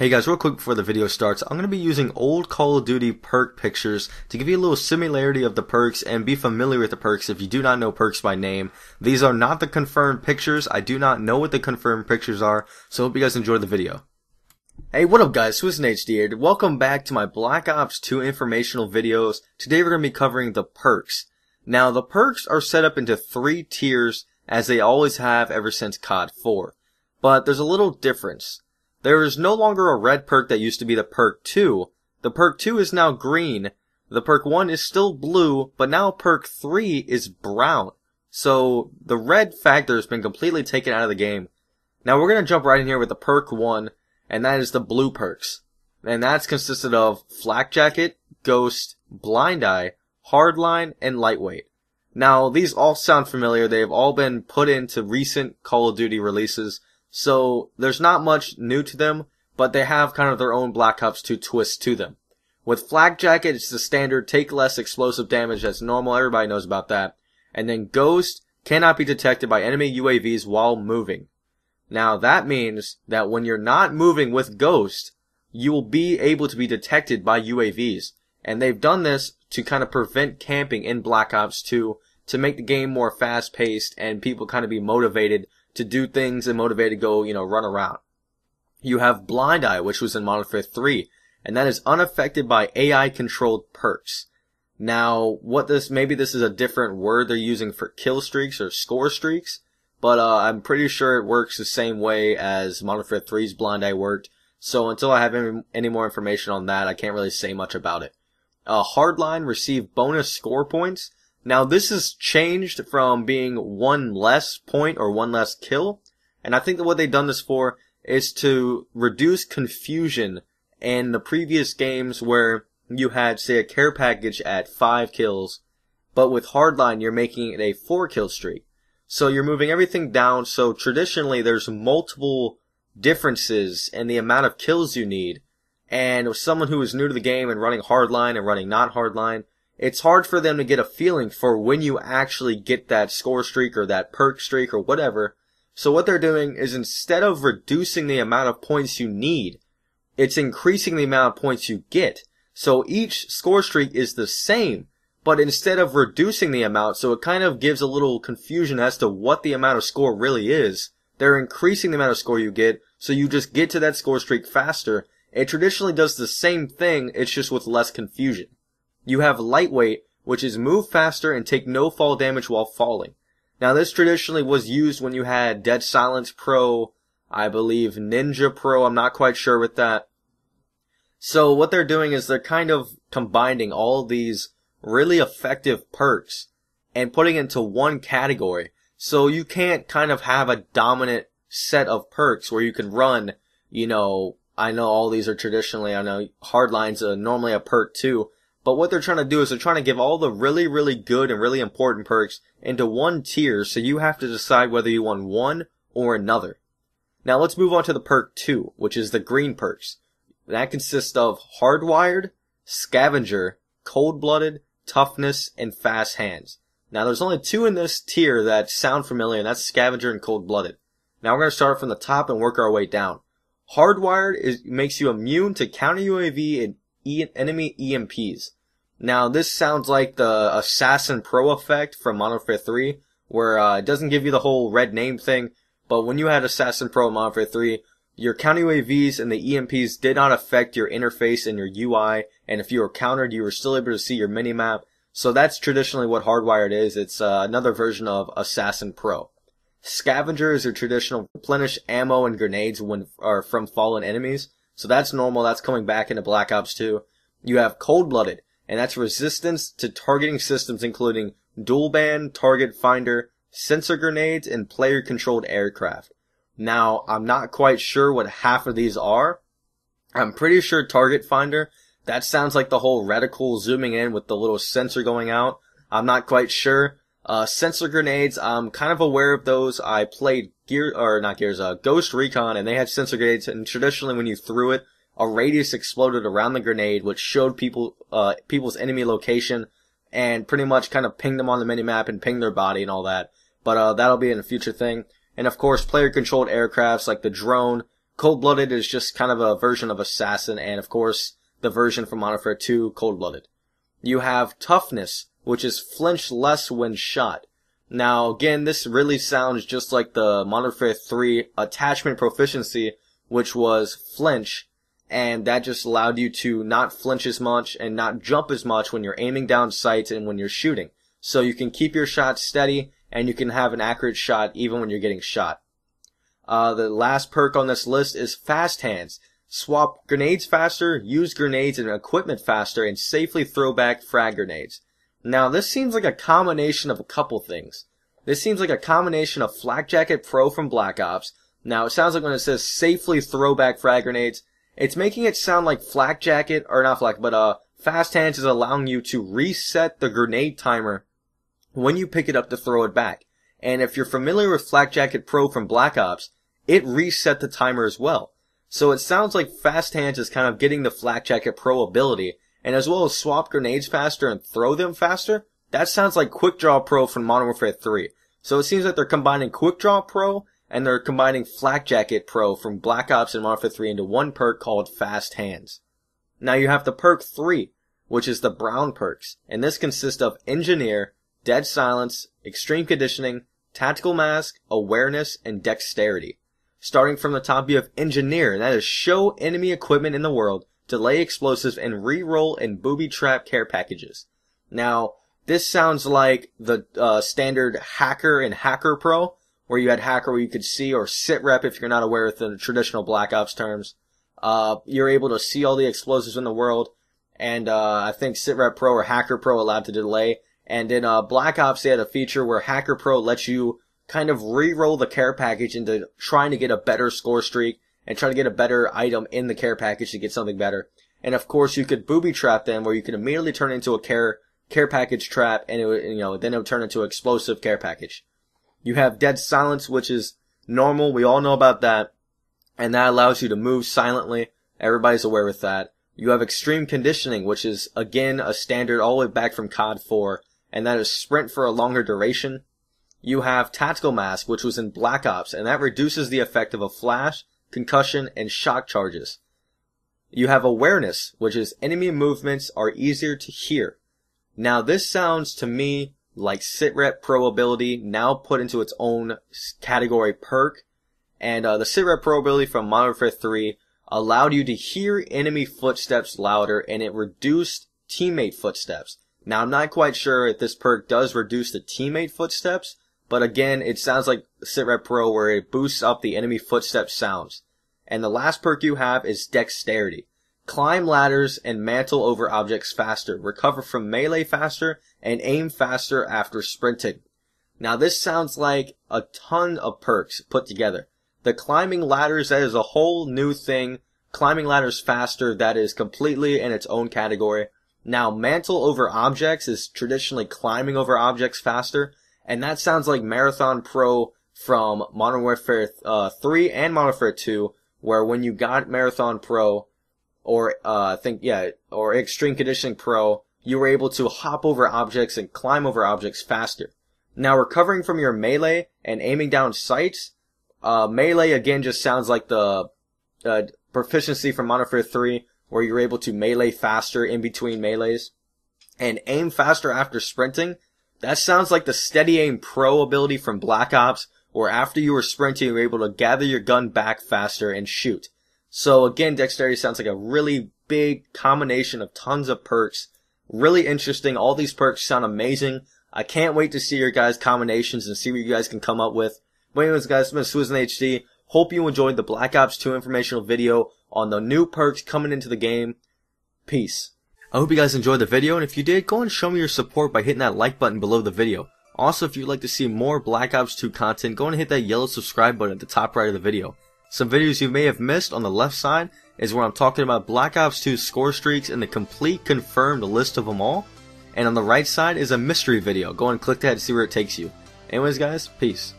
Hey guys, real quick before the video starts, I'm going to be using old Call of Duty perk pictures to give you a little similarity of the perks and be familiar with the perks if you do not know perks by name. These are not the confirmed pictures. I do not know what the confirmed pictures are, so hope you guys enjoy the video. Hey, what up guys, Teir here. Welcome back to my Black Ops 2 informational videos. Today we're going to be covering the perks. Now, the perks are set up into 3 tiers as they always have ever since COD 4. But there's a little difference. There is no longer a red perk that used to be the perk 2. The perk 2 is now green. The perk 1 is still blue, but now perk 3 is brown. So the red factor has been completely taken out of the game. Now we're going to jump right in here with the perk 1, and that is the blue perks. And that's consisted of Flak Jacket, Ghost, Blind Eye, Hardline, and Lightweight. Now these all sound familiar. They've all been put into recent Call of Duty releases. So there's not much new to them, but they have kind of their own Black Ops 2 twist to them. With Flak Jacket, it's the standard take less explosive damage that's normal, everybody knows about that. And then Ghost cannot be detected by enemy UAVs while moving. Now that means that when you're not moving with Ghost, you will be able to be detected by UAVs. And they've done this to kind of prevent camping in Black Ops 2 to make the game more fast paced and people kind of be motivated to do things and motivated to go, run around. You have Blind Eye, which was in Modern Warfare 3, and that is unaffected by AI controlled perks. Now, maybe this is a different word they're using for kill streaks or score streaks, but I'm pretty sure it works the same way as Modern Warfare 3's Blind Eye worked. So until I have any more information on that, I can't really say much about it. Hardline received bonus score points. Now this has changed from being one less point or one less kill, and I think that what they've done this for is to reduce confusion in the previous games where you had, say, a care package at 5 kills, but with Hardline you're making it a 4 kill streak. So you're moving everything down, so traditionally there's multiple differences in the amount of kills you need, and with someone who is new to the game and running Hardline and running not Hardline, it's hard for them to get a feeling for when you actually get that score streak or that perk streak or whatever. So what they're doing is instead of reducing the amount of points you need, it's increasing the amount of points you get. So each score streak is the same, but instead of reducing the amount, so it kind of gives a little confusion as to what the amount of score really is, they're increasing the amount of score you get, so you just get to that score streak faster. It traditionally does the same thing, it's just with less confusion. You have Lightweight, which is move faster and take no fall damage while falling. Now this traditionally was used when you had Dead Silence Pro, I believe Ninja Pro, I'm not quite sure with that. So what they're doing is they're kind of combining all these really effective perks and putting it into one category. So you can't kind of have a dominant set of perks where you can run, I know all these are traditionally, I know Hardline's normally a perk too. But what they're trying to do is they're trying to give all the really, really good and really important perks into one tier, so you have to decide whether you want one or another. Now let's move on to the perk 2, which is the green perks. That consists of Hardwired, Scavenger, Cold-Blooded, Toughness, and Fast Hands. Now there's only 2 in this tier that sound familiar, and that's Scavenger and Cold-Blooded. Now we're going to start from the top and work our way down. Hardwired makes you immune to counter UAV and enemy EMPs. Now this sounds like the Assassin Pro effect from Modern Warfare 3, where it doesn't give you the whole red name thing, but when you had Assassin Pro in Modern Warfare 3, your counter UAVs and the EMPs did not affect your interface and your UI, and if you were countered, you were still able to see your minimap. So that's traditionally what Hardwired is. It's another version of Assassin Pro. Scavenger is your traditional replenish ammo and grenades from fallen enemies. So that's normal, that's coming back into Black Ops 2. You have Cold-Blooded, and that's resistance to targeting systems including dual band, target finder, sensor grenades, and player-controlled aircraft. Now, I'm not quite sure what half of these are. I'm pretty sure target finder, that sounds like the whole reticle zooming in with the little sensor going out. I'm not quite sure. Sensor grenades, I'm kind of aware of those. I played Ghost Recon, and they had sensor grenades, and traditionally when you threw it, a radius exploded around the grenade, which showed people's enemy location, and pretty much kind of pinged them on the minimap and pinged their body and all that. But that'll be in a future thing. And of course, player-controlled aircrafts like the drone, Cold-Blooded is just kind of a version of Assassin, and of course, the version from Modern Warfare 2, Cold-Blooded. You have Toughness, which is flinch less when shot. Now, again, this really sounds just like the Modern Warfare 3 attachment proficiency, which was flinch, and that just allowed you to not flinch as much and not jump as much when you're aiming down sights and when you're shooting. So you can keep your shots steady, and you can have an accurate shot even when you're getting shot. The last perk on this list is Fast Hands. Swap grenades faster, use grenades and equipment faster, and safely throw back frag grenades. Now, this seems like a combination of a couple things. This seems like a combination of Flak Jacket Pro from Black Ops. Now, it sounds like when it says safely throw back frag grenades, it's making it sound like Flak Jacket, or not Flak, but Fast Hands is allowing you to reset the grenade timer when you pick it up to throw it back. And if you're familiar with Flak Jacket Pro from Black Ops, it reset the timer as well. So it sounds like Fast Hands is kind of getting the Flak Jacket Pro ability, and as well as swap grenades faster and throw them faster. That sounds like Quick Draw Pro from Modern Warfare 3. So it seems like they're combining Quick Draw Pro and they're combining Flak Jacket Pro from Black Ops and Modern Warfare 3 into one perk called Fast Hands. Now you have the perk 3, which is the brown perks, and this consists of Engineer, Dead Silence, Extreme Conditioning, Tactical Mask, Awareness, and Dexterity. Starting from the top, you have Engineer, and that is show enemy equipment in the world, delay explosives, and re-roll and booby trap care packages. Now, this sounds like the standard Hacker and Hacker Pro, where you had Hacker where you could see, or Sit Rep if you're not aware of the traditional Black Ops terms. You're able to see all the explosives in the world, and I think Sit Rep Pro or Hacker Pro allowed to delay. And in Black Ops, they had a feature where Hacker Pro lets you kind of re-roll the care package into trying to get a better score streak and try to get a better item in the care package to get something better. And of course, you could booby trap them, where you could immediately turn into a care package trap, and it would, then it would turn into an explosive care package. You have Dead Silence, which is normal. We all know about that, and that allows you to move silently. Everybody's aware with that. You have Extreme Conditioning, which is again a standard all the way back from COD 4, and that is sprint for a longer duration. You have Tactical Mask, which was in Black Ops, and that reduces the effect of a flash, concussion, and shock charges. You have Awareness, which is enemy movements are easier to hear. Now this sounds to me like Sit Rep Pro ability now put into its own category perk, and the Sit Rep Pro ability from Modern Warfare 3 allowed you to hear enemy footsteps louder, and it reduced teammate footsteps. Now I'm not quite sure if this perk does reduce the teammate footsteps, but again, it sounds like Sit Rep Pro where it boosts up the enemy footstep sounds. And the last perk you have is Dexterity. Climb ladders and mantle over objects faster, recover from melee faster, and aim faster after sprinting. Now this sounds like a ton of perks put together. The climbing ladders, that is a whole new thing. Climbing ladders faster, that is completely in its own category. Now mantle over objects is traditionally climbing over objects faster, and that sounds like Marathon Pro from Modern Warfare 3 and Modern Warfare 2, where when you got Marathon Pro, or or Extreme Conditioning Pro, you were able to hop over objects and climb over objects faster. Now recovering from your melee and aiming down sights, melee again just sounds like the proficiency from Modern Warfare 3, where you're able to melee faster in between melees. And aim faster after sprinting, that sounds like the Steady Aim Pro ability from Black Ops, where after you were sprinting, you were able to gather your gun back faster and shoot. So again, Dexterity sounds like a really big combination of tons of perks. Really interesting. All these perks sound amazing. I can't wait to see your guys' combinations and see what you guys can come up with. But anyways, guys, it's been Susan HD. Hope you enjoyed the Black Ops 2 informational video on the new perks coming into the game. Peace. I hope you guys enjoyed the video, and if you did, go and show me your support by hitting that like button below the video. Also, if you'd like to see more Black Ops 2 content, go and hit that yellow subscribe button at the top right of the video. Some videos you may have missed on the left side is where I'm talking about Black Ops 2 score streaks and the complete confirmed list of them all. And on the right side is a mystery video. Go and click that to see where it takes you. Anyways guys, peace.